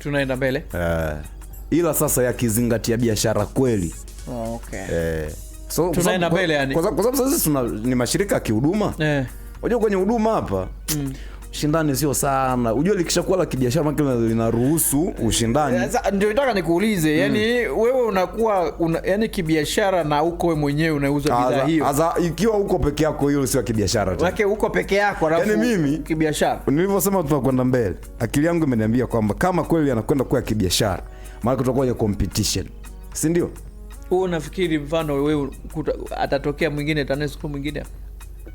tunaenda mbele. Ila sasa yakizingatia biashara kweli. Okay. So tunaenda mbele yani. Kwa sababu sasa ni mashirika ya kihuduma. Unajua kwenye huduma hapa ushindani sio sana. Unajua likishakuwa la kibiashara maki linaruhusu ushindani. Sasa ndio nataka nikuulize, yani wewe unakuwa yani kibiashara na uko wewe mwenyewe unauza bidhaa hiyo. Sasa ikiwa uko peke yako hiyo sio kibiashara tena. Wake uko peke yako alafu yani mimi kibiashara. Nilivyosema tunakwenda mbele. Akili yangu imeniambia kwamba kama kweli anakwenda kuwa kibiashara, maana tutakuwa ya competition. Si ndio? Wewe unafikiri mfano wewe atatokea mwingine TANESCO mwingine?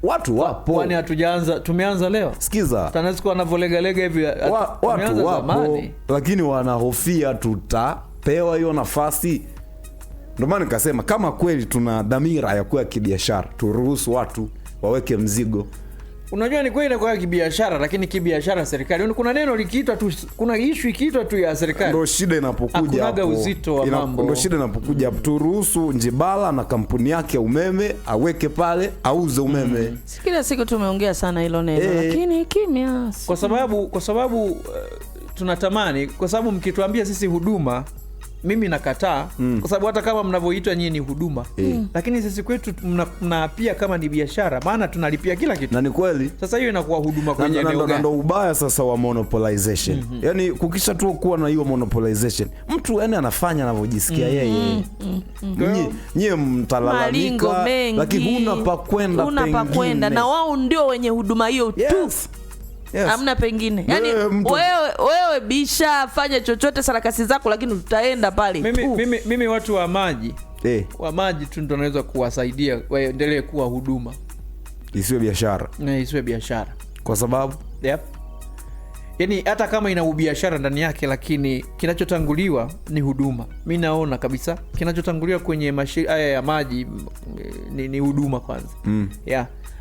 Watu wapo. Kwani hatujaanza, tumeanza leo? Sikiza. TANESCO anavolegalega hivi watu wapo, lakini wanahofia tutapewa hiyo nafasi. Ndio maana nikasema kama kweli tuna dhamira ya kuwa kibiashara, turuhusu watu waweke mzigo. Unajua ni kweli kwa kibiashara, lakini kibiashara serikali. Kuna neno likiitwa tu, kuna issue ikiitwa tu ya serikali. Ndio shida inapokuja hapo. Uzito wa mambo. Ndio shida inapokuja hapo. Turuhusu Njibala na kampuni yake ya umeme aweke pale, auze umeme. Kila siku tumeongea sana hilo neno, lakini kimya. Kwa sababu tunatamani, kwa sababu mkituambia sisi huduma, mimi nakataa kwa sababu hata kama mnavyoitwa nyinyi ni huduma lakini sisi kwetu mnapia kama ni biashara, maana tunalipia kila kitu. Na ni kweli. Sasa hiyo inakuwa huduma kwenye eneo gani? Ndio ubaya sasa wa monopolization. Yani kukisha tu kuwa na hiyo monopolization, mtu yani anafanya anavyojisikia yeye. Nyie mtalalamika lakini huna pa kwenda na wao ndio wenye huduma hiyo tu. Hamna pengine. Yani wewe bisha fanya chochote sarakasi zako, lakini tutaenda pale. Mimi watu wa maji wa maji tu ndio naweza kuwasaidia waendelee kuwa huduma, isiwe biashara. Isiwe biashara kwa sababu yani hata kama ina ubiashara ndani yake, lakini kinachotanguliwa ni huduma. Mimi naona kabisa kinachotanguliwa kwenye mashirika ya maji ni huduma kwanza.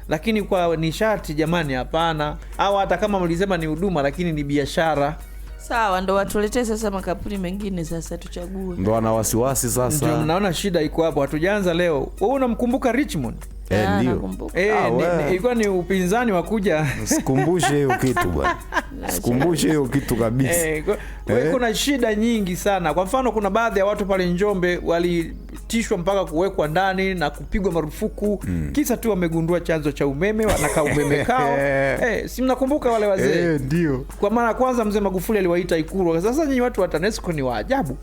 Lakini kwa nishati jamani hapana. Au hata kama mlisema ni huduma lakini ni biashara. Sawa, ndo watuletee sasa makampuni mengine sasa tuchague. Ndo ana wasiwasi sasa. Ndio mnaona shida iko hapo. Hatujaanza leo. Wewe unamkumbuka Richmond? Ndio. Ilikuwa ni upinzani wa kuja. Sikumbushe hiyo kitu bwana. Sikumbushe hiyo kitu kabisa. Kuna shida nyingi sana. Kwa mfano kuna baadhi ya watu pale Njombe walitishwa mpaka kuwekwa ndani na kupigwa marufuku kisa tu wamegundua chanzo cha umeme, wanaka umeme kao. Si mnakumbuka wale wazee? Ndio. Kwa mara kwanza mzee Magufuli aliwaita Ikulu. Sasa nyinyi watu wa TANESCO ni waajabu.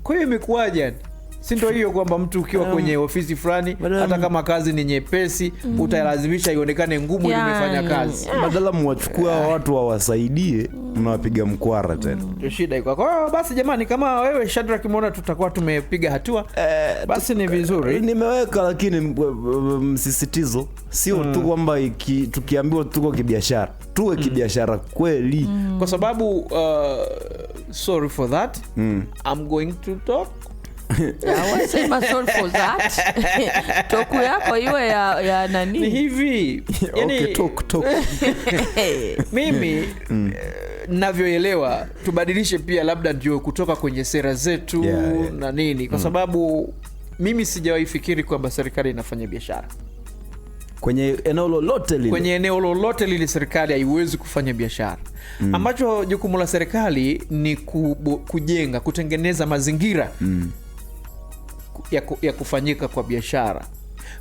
Kwa hiyo imekuwaje yani? Si ndio hiyo kwamba mtu ukiwa kwenye ofisi fulani hata kama kazi ni nyepesi utalazimisha ionekane ngumu ili umefanya kazi. Badala mwachukua watu wawasaidie, mnawapiga mkwara tena. Ndio shida iko. Kwa hiyo basi jamani, kama wewe Shadrack umeona tutakuwa tumepiga hatua, basi ni vizuri. Nimeweka lakini msisitizo sio tu kwamba tukiambiwa tuko kibiashara, tuwe kibiashara kweli. Kwa sababu sorry for that. I'm going to talk. Wasema sorry for that. Toku yako iwe ya nani? Ni hivi. Yani talk. Mimi navyoelewa tubadilishe pia labda ndio kutoka kwenye sera zetu na nini, kwa sababu mimi sijawahi fikiri kwamba serikali inafanya biashara. Kwenye eneo lolote lile serikali haiwezi kufanya biashara. Ambacho jukumu la serikali ni kujenga, kutengeneza mazingira ya kufanyika kwa biashara.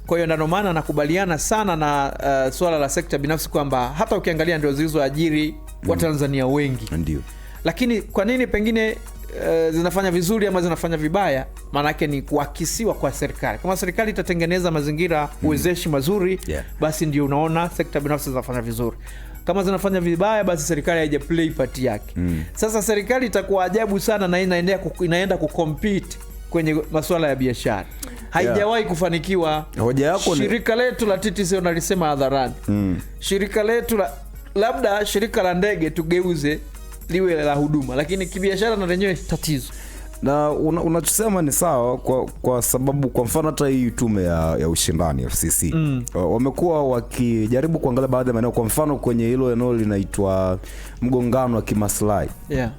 Kwa hiyo ndio maana nakubaliana sana na swala la sekta binafsi kwamba hata ukiangalia ndio zilizoajiri wa Tanzania wengi. Ndio. Lakini kwa nini pengine zinafanya vizuri ama zinafanya vibaya? Maana yake ni kuakisiwa kwa serikali. Kama serikali itatengeneza mazingira uwezeshi mazuri, basi ndio unaona sekta binafsi zinafanya vizuri. Kama zinafanya vibaya, basi serikali haija play part yake. Sasa serikali itakuwa ajabu sana na inaenda kucompete kwenye masuala ya biashara. Haijawahi kufanikiwa. Hoja yako shirika letu la TTC unalisema hadharani. Shirika letu labda shirika la ndege tugeuze liwe la huduma, lakini kibiashara na lenyewe tatizo. Na unachosema ni sawa kwa sababu kwa mfano hata hii tume ya ushindani FCC wamekuwa wakijaribu kuangalia baadhi ya maeneo, kwa mfano kwenye hilo eneo linaitwa mgongano wa kimaslahi.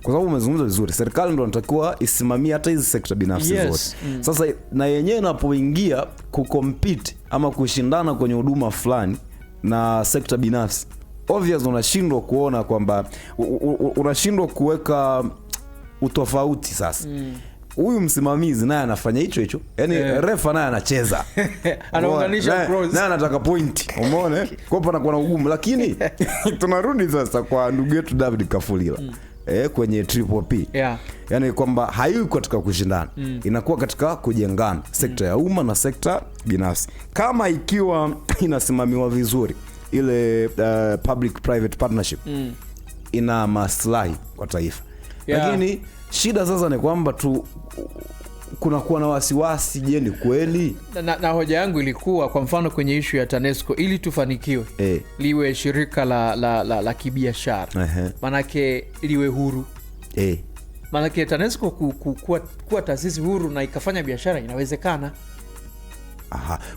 Kwa sababu umezungumza vizuri, serikali ndio inatakiwa isimamie hata hizi sekta binafsi zote. Sasa na yenyewe inapoingia kucompete ama kushindana kwenye huduma fulani na sekta binafsi, obviously unashindwa kuona kwamba unashindwa kuweka utofauti sasa. Huyu msimamizi naye anafanya hicho, yani refa naye anacheza anaunganisha pros, naye anataka point, umeona kwa pana kuna ugumu. Lakini tunarudi sasa kwa ndugu yetu David Kafulila kwenye Triple P, yani kwamba hayuko katika kushindana, inakuwa katika kujengana, sekta ya umma na sekta binafsi. Kama ikiwa inasimamiwa vizuri ile public private partnership, ina maslahi kwa taifa. Lakini shida sasa ni kwamba kunakuwa na wasiwasi, je ni kweli? Na hoja yangu ilikuwa kwa mfano kwenye issue ya TANESCO, ili tufanikiwe liwe shirika la kibiashara, manake liwe huru. Manake TANESCO kuwa taasisi huru na ikafanya biashara inawezekana.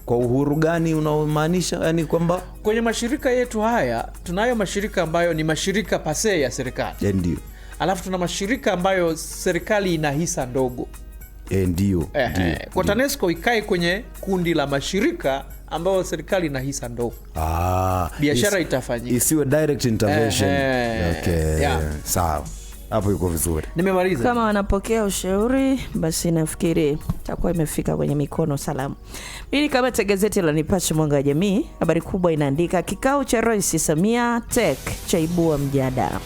Kwa uhuru gani unaomaanisha? Yani kwamba kwenye mashirika yetu haya tunayo mashirika ambayo ni mashirika pase ya serikali. Ndio. Alafu tuna mashirika ambayo serikali ina hisa ndogo. Ndio. Kwa TANESCO ikae kwenye kundi la mashirika ambayo serikali ina hisa ndogo. Biashara itafanyika. Isiwe direct intervention. Sawa. Hapo yuko vizuri. Nimemaliza. Kama wanapokea ushauri, basi nafikiri itakuwa imefika kwenye mikono salama. Mimi kama gazeti la Nipashe Mwanga wa Jamii, habari kubwa inaandika kikao cha Rais Samia Tech chaibua mjadala.